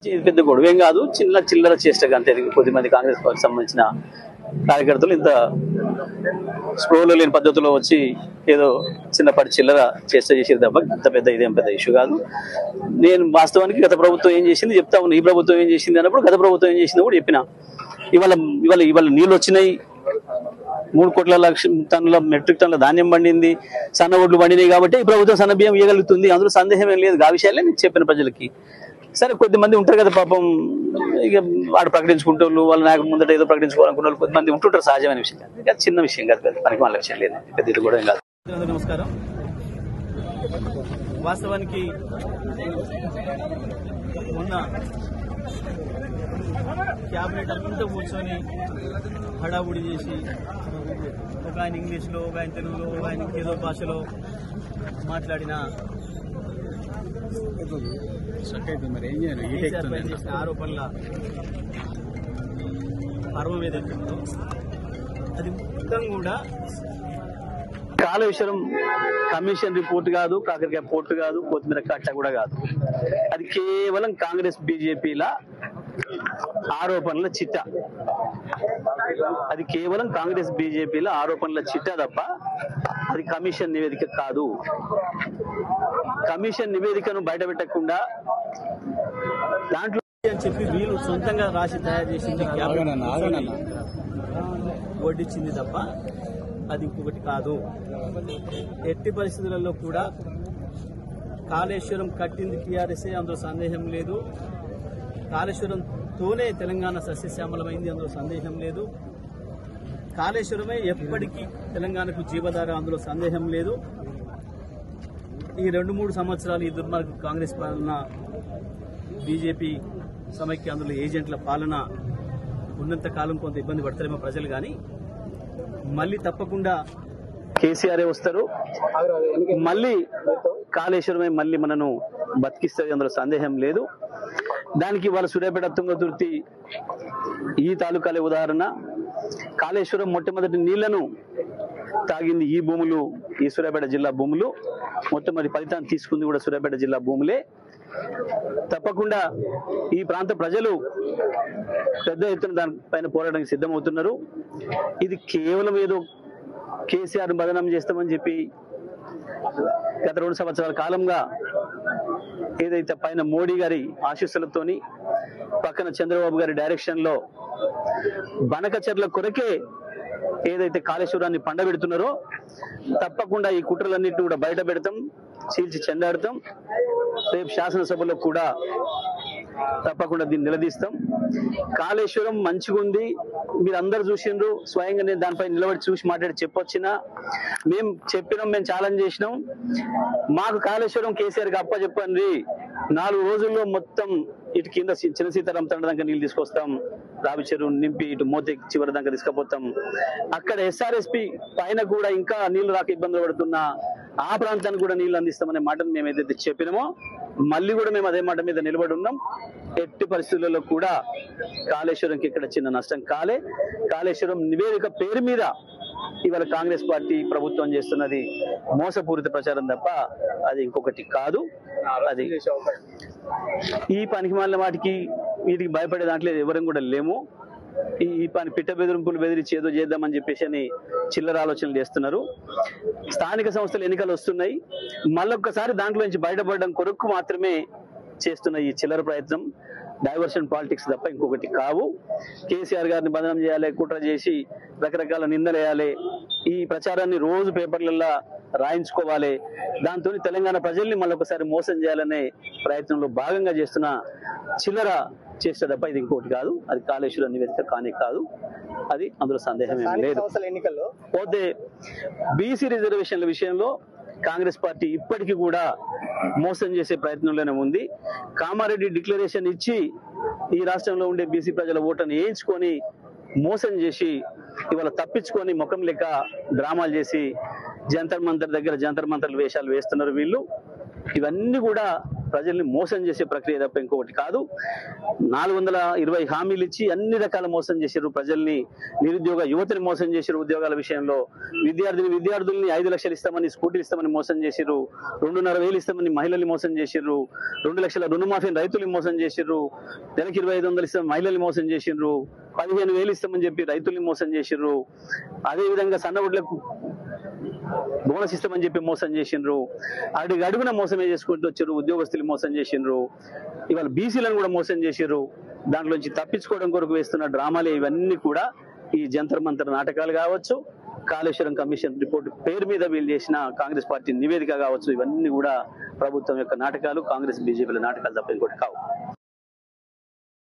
ఇది పెద్ద గొడవేం కాదు, చిన్న చిల్లర చేష్టగా అంతే. కొద్దిమంది కాంగ్రెస్ పార్టీకి సంబంధించిన కార్యకర్తలు ఇంత స్ప్రోలో లేని పద్ధతిలో వచ్చి ఏదో చిన్నపాటి చిల్లర చేష్ట చేసేది తప్ప ఇంత పెద్ద ఇదేం పెద్ద ఇష్యూ కాదు. నేను వాస్తవానికి గత ప్రభుత్వం ఏం చేసింది చెప్తా ఉన్నా, ఈ ప్రభుత్వం ఏం చేసింది అన్నప్పుడు గత ప్రభుత్వం ఏం చేసిందో కూడా చెప్పిన. ఇవాళ నీళ్ళు వచ్చినాయి, 3 కోట్ల టన్నుల మెట్రిక్ టన్నుల ధాన్యం పండింది, సన్న ఒడ్లు పండినాయి కాబట్టి ఈ ప్రభుత్వం సన్న బియ్యం ఇవ్వగలుగుతుంది. అందులో సందేహం ఏం లేదు. ఆ విషయాలే నేను చెప్పిన ప్రజలకి. సరే, కొద్దిమంది ఉంటారు కదా పాపం, ఇక వాడు ప్రకటించుకుంటూ వాళ్ళ నాయకుడు ముందట ఏదో ప్రకటించుకోవాలనుకున్న వాళ్ళు కొద్దిమంది ఉంటుంటారు, సహజమైన విషయం. అది చిన్న విషయం కాదు, పనికి వాళ్ళ విషయం లేదు, పెద్ద ఇది కూడా ఏం కాదు. నమస్కారం. వాస్తవానికి మొన్న క్యాబినెట్ అంతా కూర్చొని హడావుడి చేసి ఒక ఆయన ఇంగ్లీష్లో, ఒక ఆయన తెలుగులో, ఒక ఆయన ఏదో భాషలో మాట్లాడిన ఆరోపణల పర్వం ఏదైతే ఉందో అది మొత్తం కూడా కాళేశ్వరం కమిషన్ రిపోర్ట్ కాదు, కాకరకాయ పోర్టు కాదు, కొత్తిమీర కట్ట కూడా కాదు. అది కేవలం కాంగ్రెస్ బీజేపీల ఆరోపణల చిట్ట. అది కేవలం కాంగ్రెస్ బీజేపీల ఆరోపణల చిట్ట తప్ప అది కమిషన్ నివేదిక కాదు. కమిషన్ నివేదికను బయటపెట్టకుండా దాంట్లో అని చెప్పి వీళ్ళు సొంతంగా రాసి తయారు చేసింది వడ్డించింది తప్ప అది ఇంకొకటి కాదు. ఎట్టి పరిస్థితులలో కూడా కాళేశ్వరం కట్టింది టీఆర్ఎస్ఏ, అందులో సందేహం లేదు. కాళేశ్వరంతోనే తెలంగాణ సస్యశ్యామలమైంది, అందులో సందేహం లేదు. కాళేశ్వరమే ఎప్పటికీ తెలంగాణకు జీవధార, అందులో సందేహం లేదు. ఈ 2-3 సంవత్సరాలు ఈ దుర్మార్గ కాంగ్రెస్ పాలన, బీజేపీ సమైక్య అందులో ఏజెంట్ల పాలన ఉన్నంత కాలం కొంత ఇబ్బంది పడతారేమో ప్రజలు, కానీ మళ్ళీ తప్పకుండా కేసీఆర్ వస్తారు. మళ్ళీ కాళేశ్వరమే మళ్ళీ మనను బతికిస్తుంది, అందులో సందేహం లేదు. దానికి వాళ్ళ సూర్యాపేట తుంగతుర్తి ఈ తాలూకాలే ఉదాహరణ. కాళేశ్వరం మొట్టమొదటి నీళ్లను తాగింది ఈ భూములు, ఈ సూర్యాపేట జిల్లా భూములు. మొట్టమొదటి ఫలితాన్ని తీసుకుంది కూడా సూర్యాపేట జిల్లా భూములే. తప్పకుండా ఈ ప్రాంత ప్రజలు పెద్ద ఎత్తున దానిపైన పోరాటానికి సిద్ధమవుతున్నారు. ఇది కేవలం ఏదో కేసీఆర్ బదనాం చేస్తామని చెప్పి గత 2 సంవత్సరాల కాలంగా ఏదైతే పైన మోడీ గారి ఆశీస్సులతోని, పక్కన చంద్రబాబు గారి డైరెక్షన్ లో బనకచెర్ల కొరకే ఏదైతే కాళేశ్వరాన్ని పండబెడుతున్నారో, తప్పకుండా ఈ కుట్రలన్నింటినీ కూడా బయట పెడతాం, చీల్చి చెండాడతాం. రేపు శాసనసభలో కూడా తప్పకుండా దీన్ని నిలదీస్తాం. కాళేశ్వరం మంచిగా ఉంది, మీరు అందరు చూసిండ్రు, స్వయంగా నేను దానిపై నిలబడి చూసి మాట్లాడి చెప్పొచ్చినా, మేము చెప్పినాం, మేము ఛాలెంజ్ చేసినాం. మాకు కాళేశ్వరం కేసీఆర్కి అప్పచెప్పండి, 4 రోజుల్లో మొత్తం ఇటు కింద చిన్న సీతారాం తండ దాకా నీళ్ళు తీసుకొస్తాం, రావి చెరువు నింపి ఇటు మోతే చివరి దాకా తీసుకుపోతాం. అక్కడ ఎస్ఆర్ఎస్పి పైన కూడా ఇంకా నీళ్లు రాక ఇబ్బందులు పడుతున్నా ఆ ప్రాంతానికి కూడా నీళ్లు అందిస్తామనే మాటను మేము ఏదైతే చెప్పినామో మళ్ళీ కూడా మేము అదే మాట మీద నిలబడి ఉన్నాం. ఎట్టి పరిస్థితులలో కూడా కాళేశ్వరంకి ఇక్కడ చిన్న నష్టం కాలే. కాళేశ్వరం నివేదిక పేరు మీద ఇవాళ కాంగ్రెస్ పార్టీ ప్రభుత్వం చేస్తున్నది మోసపూరిత ప్రచారం తప్ప అది ఇంకొకటి కాదు. అది ఈ పనికి మాలిన వాటికి వీటికి భయపడే దాంట్లో ఎవరం కూడా లేము. ఈ పని పిట్ట బెదిరింపులు బెదిరించి ఏదో చేద్దామని చెప్పేసి అని చిల్లర ఆలోచనలు చేస్తున్నారు. స్థానిక సంస్థల ఎన్నికలు వస్తున్నాయి, మళ్ళొక్కసారి దాంట్లో నుంచి బయటపడడం కొరకు మాత్రమే చేస్తున్న ఈ చిల్లర ప్రయత్నం డైవర్షన్ పాలిటిక్స్ తప్ప ఇంకొకటి కావు. కేసీఆర్ గారిని బదనం చేయాలి, కుట్ర చేసి రకరకాల నిందలేయాలి, ఈ ప్రచారాన్ని రోజు పేపర్లలో రాయించుకోవాలి, దాంతో తెలంగాణ ప్రజల్ని మళ్ళొకసారి మోసం చేయాలనే ప్రయత్నంలో భాగంగా చేస్తున్న చిల్లర చేస్తే తప్ప ఇది ఇంకోటి కాదు. అది కాళేశ్వరం నివేదిక కానే కాదు, అది అందులో సందేహం ఏమీ లేదు. ఎన్నికల్లో పోతే బీసీ రిజర్వేషన్ల విషయంలో కాంగ్రెస్ పార్టీ ఇప్పటికీ కూడా మోసం చేసే ప్రయత్నంలోనే ఉంది. కామారెడ్డి డిక్లరేషన్ ఇచ్చి ఈ రాష్ట్రంలో ఉండే బీసీ ప్రజల ఓటును వేయించుకొని మోసం చేసి ఇవాళ తప్పించుకొని ముఖం లెక్క డ్రామాలు చేసి జంతర్ మంతర్ దగ్గర జంతర్ మంతర్ల వేషాలు వేస్తున్నారు వీళ్ళు. ఇవన్నీ కూడా ప్రజల్ని మోసం చేసే ప్రక్రియ తప్ప ఇంకొకటి కాదు. 420 హామీలు ఇచ్చి అన్ని రకాల మోసం చేశారు ప్రజల్ని. నిరుద్యోగ యువతిని మోసం చేశారు. ఉద్యోగాల విషయంలో విద్యార్థుల్ని 5 లక్షలు ఇస్తామని, స్కూటీలు ఇస్తామని మోసం చేశారు. 2,500 ఇస్తామని మహిళల్ని మోసం చేశారు. 2 లక్షల రుణమాఫీ రైతుల్ని మోసం చేశారు. నెలకి 2,500 ఇస్తామని మహిళల్ని మోసం చేశారు. 15,000 ఇస్తామని చెప్పి రైతుల్ని మోసం చేశారు. అదేవిధంగా సన్నబుడ్లకు బోనస్ ఇస్తామని చెప్పి మోసం చేసిండ్రు. అడుగున మోసమే చేసుకుంటూ వచ్చారు. ఉద్యోగస్తులు మోసం చేసిండ్రు. ఇవాళ బీసీలను కూడా మోసం చేసిర్రు. దాంట్లోంచి తప్పించుకోవడం కొరకు వేస్తున్న డ్రామాలే ఇవన్నీ కూడా. ఈ జంతర్ మంతర్ నాటకాలు కావచ్చు, కాళేశ్వరం కమిషన్ రిపోర్టు పేరు మీద వీళ్ళు చేసిన కాంగ్రెస్ పార్టీ నివేదిక కావచ్చు, ఇవన్నీ కూడా ప్రభుత్వం యొక్క నాటకాలు, కాంగ్రెస్ బీజేపీల నాటకాలు తప్ప ఇంకోటి కావు.